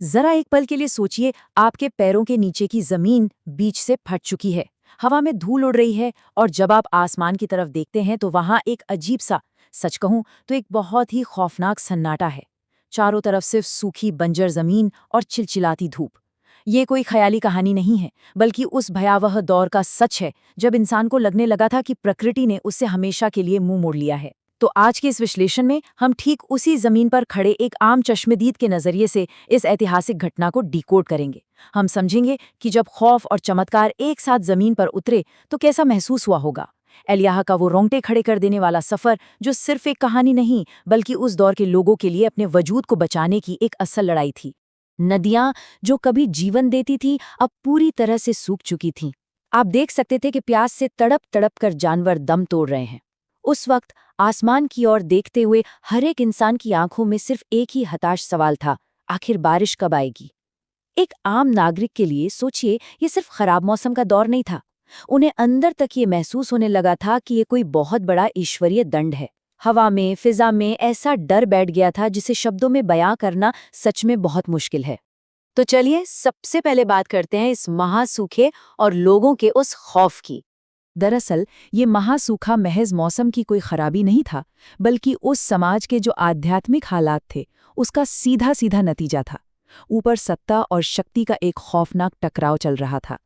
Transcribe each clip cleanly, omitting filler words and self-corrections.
जरा एक पल के लिए सोचिए, आपके पैरों के नीचे की जमीन बीच से फट चुकी है, हवा में धूल उड़ रही है, और जब आप आसमान की तरफ देखते हैं तो वहां एक अजीब सा, सच कहूं तो एक बहुत ही खौफनाक सन्नाटा है। चारों तरफ सिर्फ सूखी बंजर जमीन और चिलचिलाती धूप। ये कोई ख्याली कहानी नहीं है, बल्कि उस भयावह दौर का सच है जब इंसान को लगने लगा था कि प्रकृति ने उससे हमेशा के लिए मुंह मोड़ लिया है। तो आज के इस विश्लेषण में हम ठीक उसी जमीन पर खड़े एक आम चश्मदीद के नजरिए से इस ऐतिहासिक घटना को डिकोड करेंगे। हम समझेंगे कि जब खौफ और चमत्कार एक साथ जमीन पर उतरे तो कैसा महसूस हुआ होगा। एलियाह का वो रोंगटे खड़े कर देने वाला सफर, जो सिर्फ एक कहानी नहीं बल्कि उस दौर के लोगों के लिए अपने वजूद को बचाने की एक असल लड़ाई थी। नदियां जो कभी जीवन देती थी, अब पूरी तरह से सूख चुकी थीं। आप देख सकते थे कि प्यास से तड़प तड़प कर जानवर दम तोड़ रहे हैं। उस वक्त आसमान की ओर देखते हुए हर एक इंसान की आंखों में सिर्फ एक ही हताश सवाल था, आखिर बारिश कब आएगी। एक आम नागरिक के लिए सोचिए, ये सिर्फ खराब मौसम का दौर नहीं था। उन्हें अंदर तक ये महसूस होने लगा था कि ये कोई बहुत बड़ा ईश्वरीय दंड है। हवा में, फिजा में ऐसा डर बैठ गया था जिसे शब्दों में बयां करना सच में बहुत मुश्किल है। तो चलिए सबसे पहले बात करते हैं इस महासूखे और लोगों के उस खौफ की। दरअसल ये महासूखा महज मौसम की कोई खराबी नहीं था, बल्कि उस समाज के जो आध्यात्मिक हालात थे उसका सीधा सीधा नतीजा था। ऊपर सत्ता और शक्ति का एक खौफनाक टकराव चल रहा था।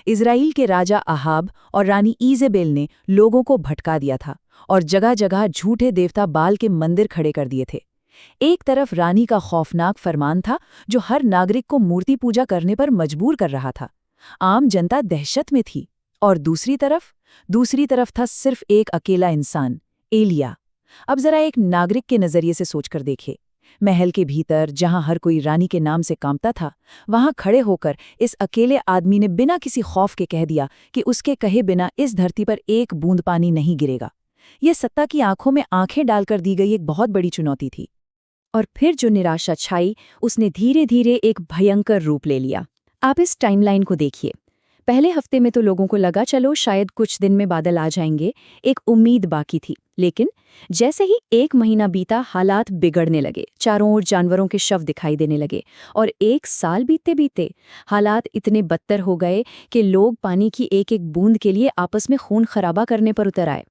इज़राइल के राजा अहाब और रानी ईजेबेल ने लोगों को भटका दिया था और जगह जगह झूठे देवता बाल के मंदिर खड़े कर दिए थे। एक तरफ रानी का खौफनाक फरमान था जो हर नागरिक को मूर्ति पूजा करने पर मजबूर कर रहा था। आम जनता दहशत में थी। और दूसरी तरफ था सिर्फ एक अकेला इंसान, एलिया। अब जरा एक नागरिक के नजरिए से सोचकर देखे। महल के भीतर जहां हर कोई रानी के नाम से कांपता था, वहां खड़े होकर इस अकेले आदमी ने बिना किसी खौफ के कह दिया कि उसके कहे बिना इस धरती पर एक बूंद पानी नहीं गिरेगा। ये सत्ता की आंखों में आंखें डालकर दी गई एक बहुत बड़ी चुनौती थी। और फिर जो निराशा छाई, उसने धीरे धीरे एक भयंकर रूप ले लिया। आप इस टाइमलाइन को देखिए। पहले हफ्ते में तो लोगों को लगा चलो शायद कुछ दिन में बादल आ जाएंगे, एक उम्मीद बाकी थी। लेकिन जैसे ही एक महीना बीता, हालात बिगड़ने लगे। चारों ओर जानवरों के शव दिखाई देने लगे। और एक साल बीतते बीते हालात इतने बदतर हो गए कि लोग पानी की एक एक बूंद के लिए आपस में खून खराबा करने पर उतर आए।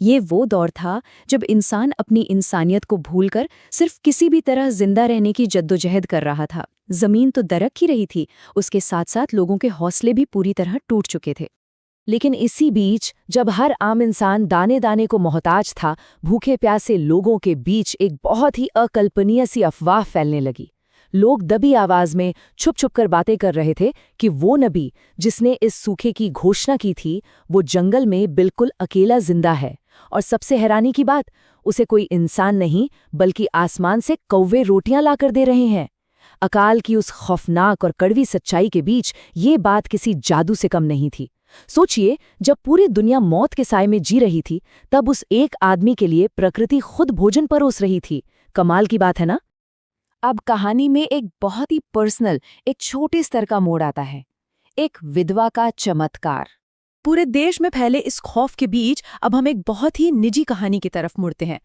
ये वो दौर था जब इंसान अपनी इंसानियत को भूलकर सिर्फ किसी भी तरह जिंदा रहने की जद्दोजहद कर रहा था। जमीन तो दरक ही रही थी, उसके साथ साथ लोगों के हौसले भी पूरी तरह टूट चुके थे। लेकिन इसी बीच जब हर आम इंसान दाने दाने को मोहताज था, भूखे प्यासे लोगों के बीच एक बहुत ही अकल्पनीय सी अफवाह फैलने लगी। लोग दबी आवाज में छुप छुप कर बातें कर रहे थे कि वो नबी जिसने इस सूखे की घोषणा की थी, वो जंगल में बिल्कुल अकेला जिंदा है। और सबसे हैरानी की बात, उसे कोई इंसान नहीं बल्कि आसमान से कौवे रोटियां लाकर दे रहे हैं। अकाल की उस खौफनाक और कड़वी सच्चाई के बीच ये बात किसी जादू से कम नहीं थी। सोचिए, जब पूरी दुनिया मौत के साए में जी रही थी, तब उस एक आदमी के लिए प्रकृति खुद भोजन परोस रही थी। कमाल की बात है ना। अब कहानी में एक बहुत ही पर्सनल, एक छोटे स्तर का मोड़ आता है। एक विधवा का चमत्कार। पूरे देश में फैले इस खौफ के बीच अब हम एक बहुत ही निजी कहानी की तरफ मुड़ते हैं।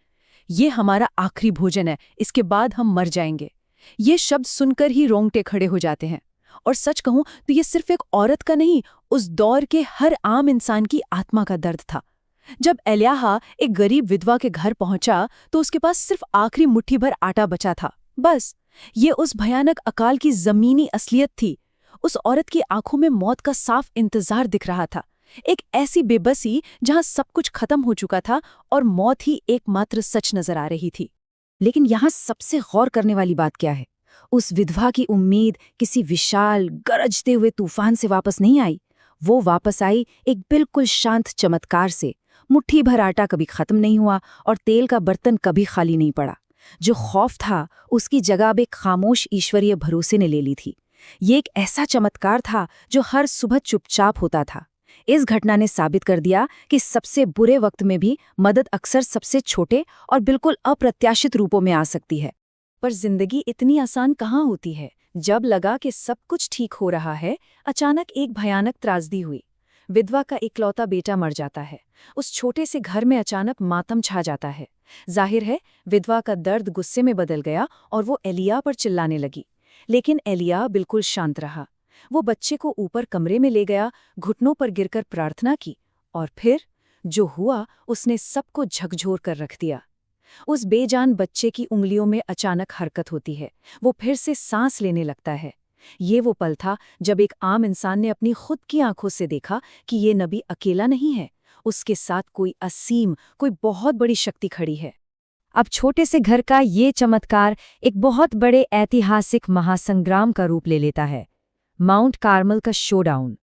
ये हमारा आखिरी भोजन है, इसके बाद हम मर जाएंगे। ये शब्द सुनकर ही रोंगटे खड़े हो जाते हैं। और सच कहूं तो ये सिर्फ एक औरत का नहीं, उस दौर के हर आम इंसान की आत्मा का दर्द था। जब एलियाह एक गरीब विधवा के घर पहुंचा तो उसके पास सिर्फ आखिरी मुट्ठी भर आटा बचा था। बस ये उस भयानक अकाल की जमीनी असलियत थी। उस औरत की आंखों में मौत का साफ इंतजार दिख रहा था। एक ऐसी बेबसी जहां सब कुछ खत्म हो चुका था और मौत ही एकमात्र सच नजर आ रही थी। लेकिन यहाँ सबसे गौर करने वाली बात क्या है? उस विधवा की उम्मीद किसी विशाल गरजते हुए तूफान से वापस नहीं आई। वो वापस आई एक बिल्कुल शांत चमत्कार से। मुट्ठी भर आटा कभी खत्म नहीं हुआ और तेल का बर्तन कभी खाली नहीं पड़ा। जो खौफ था उसकी जगह अब एक खामोश ईश्वरीय भरोसे ने ले ली थी। ये एक ऐसा चमत्कार था जो हर सुबह चुपचाप होता था। इस घटना ने साबित कर दिया कि सबसे बुरे वक्त में भी मदद अक्सर सबसे छोटे और बिल्कुल अप्रत्याशित रूपों में आ सकती है। पर जिंदगी इतनी आसान कहाँ होती है। जब लगा कि सब कुछ ठीक हो रहा है, अचानक एक भयानक त्रासदी हुई। विधवा का इकलौता बेटा मर जाता है। उस छोटे से घर में अचानक मातम छा जाता है। जाहिर है विधवा का दर्द गुस्से में बदल गया और वो एलिया पर चिल्लाने लगी। लेकिन एलिया बिल्कुल शांत रहा। वो बच्चे को ऊपर कमरे में ले गया, घुटनों पर गिरकर प्रार्थना की, और फिर जो हुआ उसने सबको झकझोर कर रख दिया। उस बेजान बच्चे की उंगलियों में अचानक हरकत होती है, वो फिर से सांस लेने लगता है। ये वो पल था जब एक आम इंसान ने अपनी खुद की आंखों से देखा कि ये नबी अकेला नहीं है, उसके साथ कोई असीम, कोई बहुत बड़ी शक्ति खड़ी है। अब छोटे से घर का ये चमत्कार एक बहुत बड़े ऐतिहासिक महासंग्राम का रूप ले लेता है, माउंट कार्मल का शोडाउन।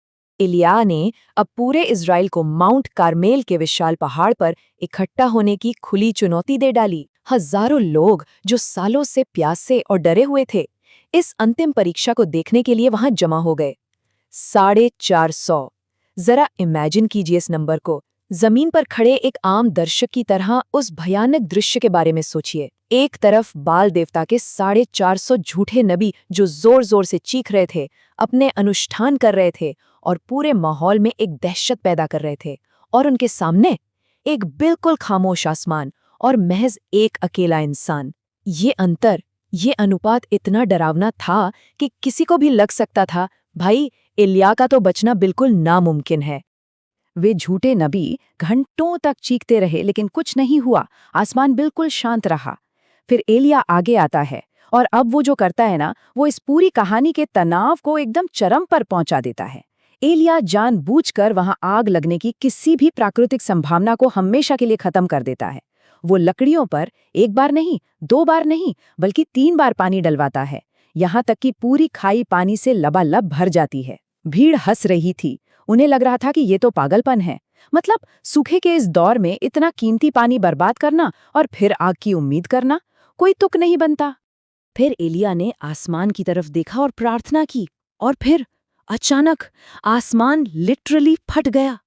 एलिया ने अब पूरे इज़राइल को माउंट कार्मेल के विशाल पहाड़ पर इकट्ठा होने की खुली चुनौती दे डाली। हजारों लोग जो सालों से प्यासे और डरे हुए थे, इस अंतिम परीक्षा को देखने के लिए वहां जमा हो गए। 450। जरा इमेजिन कीजिए इस नंबर को। जमीन पर खड़े एक आम दर्शक की तरह उस भयानक दृश्य के बारे में सोचिए। एक तरफ बाल देवता के 450 झूठे नबी जो जोर जोर से चीख रहे थे, अपने अनुष्ठान कर रहे थे और पूरे माहौल में एक दहशत पैदा कर रहे थे, और उनके सामने एक बिल्कुल खामोश आसमान और महज एक अकेला इंसान। ये अंतर, ये अनुपात इतना डरावना था कि किसी को भी लग सकता था, भाई एलिया का तो बचना बिल्कुल नामुमकिन है। वे झूठे नबी घंटों तक चीखते रहे, लेकिन कुछ नहीं हुआ। आसमान बिल्कुल शांत रहा। फिर एलिया आगे आता है, और अब वो जो करता है ना, वो इस पूरी कहानी के तनाव को एकदम चरम पर पहुंचा देता है। एलिया जानबूझकर वहां आग लगने की किसी भी प्राकृतिक संभावना को हमेशा के लिए खत्म कर देता है। वो लकड़ियों पर एक बार नहीं, दो बार नहीं, बल्कि 3 बार पानी डलवाता है, यहाँ तक कि पूरी खाई पानी से लबालब भर जाती है। भीड़ हंस रही थी, उन्हें लग रहा था कि ये तो पागलपन है। मतलब सूखे के इस दौर में इतना कीमती पानी बर्बाद करना और फिर आग की उम्मीद करना, कोई तुक नहीं बनता। फिर एलिया ने आसमान की तरफ देखा और प्रार्थना की, और फिर अचानक आसमान लिटरली फट गया।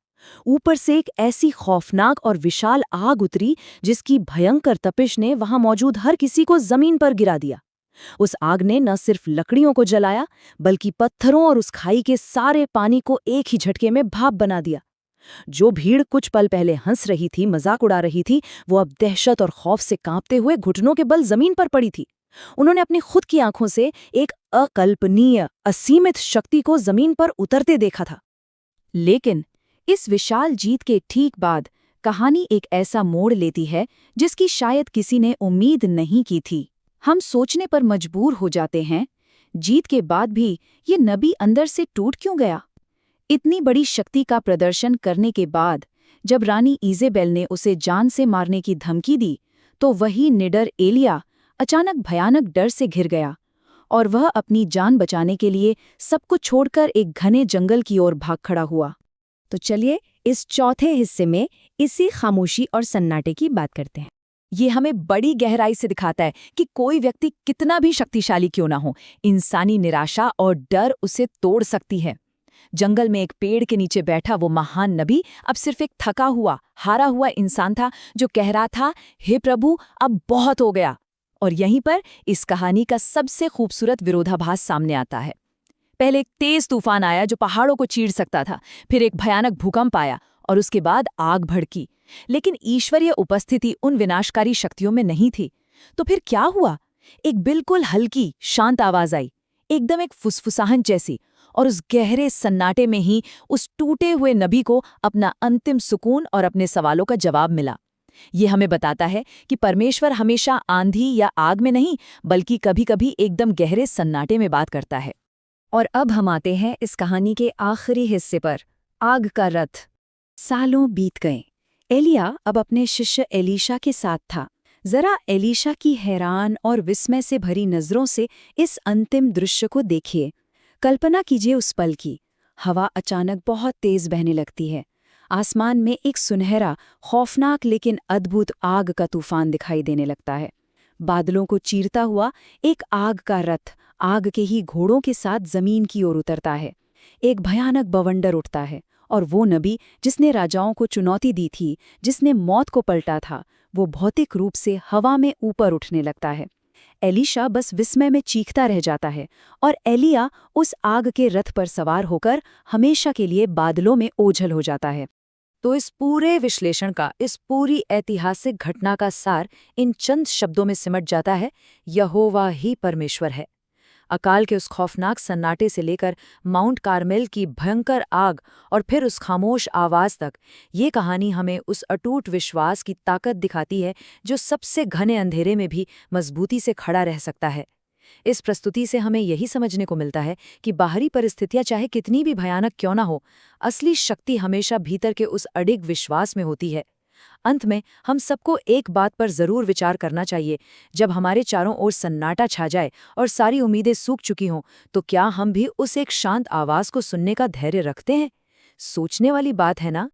ऊपर से एक ऐसी खौफनाक और विशाल आग उतरी जिसकी भयंकर तपिश ने वहां मौजूद हर किसी को जमीन पर गिरा दिया। उस आग ने न सिर्फ लकड़ियों को जलाया, बल्कि पत्थरों और उस खाई के सारे पानी को एक ही झटके में भाप बना दिया। जो भीड़ कुछ पल पहले हंस रही थी, मजाक उड़ा रही थी, वो अब दहशत और खौफ से कांपते हुए घुटनों के बल जमीन पर पड़ी थी। उन्होंने अपनी खुद की आंखों से एक अकल्पनीय, असीमित शक्ति को जमीन पर उतरते देखा था। लेकिन इस विशाल जीत के ठीक बाद कहानी एक ऐसा मोड़ लेती है जिसकी शायद किसी ने उम्मीद नहीं की थी। हम सोचने पर मजबूर हो जाते हैं, जीत के बाद भी ये नबी अंदर से टूट क्यों गया? इतनी बड़ी शक्ति का प्रदर्शन करने के बाद जब रानी इजेबेल ने उसे जान से मारने की धमकी दी, तो वही निडर एलिया अचानक भयानक डर से घिर गया, और वह अपनी जान बचाने के लिए सब कुछ छोड़कर एक घने जंगल की ओर भाग खड़ा हुआ। तो चलिए इस चौथे हिस्से में इसी खामोशी और सन्नाटे की बात करते हैं। ये हमें बड़ी गहराई से दिखाता है कि कोई व्यक्ति कितना भी शक्तिशाली क्यों ना हो, इंसानी निराशा और डर उसे तोड़ सकती है। जंगल में एक पेड़ के नीचे बैठा वो महान नबी अब सिर्फ एक थका हुआ, हारा हुआ इंसान था जो कह रहा था, हे प्रभु, अब बहुत हो गया। और यहीं पर इस कहानी का सबसे खूबसूरत विरोधाभास सामने आता है। पहले एक तेज तूफान आया जो पहाड़ों को चीर सकता था, फिर एक भयानक भूकंप आया, और उसके बाद आग भड़की। लेकिन ईश्वरीय उपस्थिति उन विनाशकारी शक्तियों में नहीं थी। तो फिर क्या हुआ? एक बिल्कुल हल्की, शांत आवाज आई, एकदम एक फुसफुसाहट जैसी, और उस गहरे सन्नाटे में ही उस टूटे हुए नबी को अपना अंतिम सुकून और अपने सवालों का जवाब मिला। ये हमें बताता है कि परमेश्वर हमेशा आंधी या आग में नहीं, बल्कि कभी-कभी एकदम गहरे सन्नाटे में बात करता है। और अब हम आते हैं इस कहानी के आखिरी हिस्से पर, आग का रथ। सालों बीत गए। एलिया अब अपने शिष्य एलीशा के साथ था। जरा एलीशा की हैरान और विस्मय से भरी नजरों से इस अंतिम दृश्य को देखिए। कल्पना कीजिए उस पल की। हवा अचानक बहुत तेज बहने लगती है। आसमान में एक सुनहरा, खौफनाक लेकिन अद्भुत आग का तूफान दिखाई देने लगता है। बादलों को चीरता हुआ एक आग का रथ आग के ही घोड़ों के साथ जमीन की ओर उतरता है। एक भयानक बवंडर उठता है, और वो नबी जिसने राजाओं को चुनौती दी थी, जिसने मौत को पलटा था, वो भौतिक रूप से हवा में ऊपर उठने लगता है। एलीशा बस विस्मय में चीखता रह जाता है, और एलिया उस आग के रथ पर सवार होकर हमेशा के लिए बादलों में ओझल हो जाता है। तो इस पूरे विश्लेषण का, इस पूरी ऐतिहासिक घटना का सार इन चंद शब्दों में सिमट जाता है, यहोवा ही परमेश्वर है। अकाल के उस खौफनाक सन्नाटे से लेकर माउंट कार्मेल की भयंकर आग और फिर उस खामोश आवाज तक, ये कहानी हमें उस अटूट विश्वास की ताकत दिखाती है जो सबसे घने अंधेरे में भी मजबूती से खड़ा रह सकता है। इस प्रस्तुति से हमें यही समझने को मिलता है कि बाहरी परिस्थितियां चाहे कितनी भी भयानक क्यों ना हो, असली शक्ति हमेशा भीतर के उस अडिग विश्वास में होती है। अंत में हम सबको एक बात पर जरूर विचार करना चाहिए, जब हमारे चारों ओर सन्नाटा छा जाए और सारी उम्मीदें सूख चुकी हों, तो क्या हम भी उस एक शांत आवाज को सुनने का धैर्य रखते हैं? सोचने वाली बात है ना।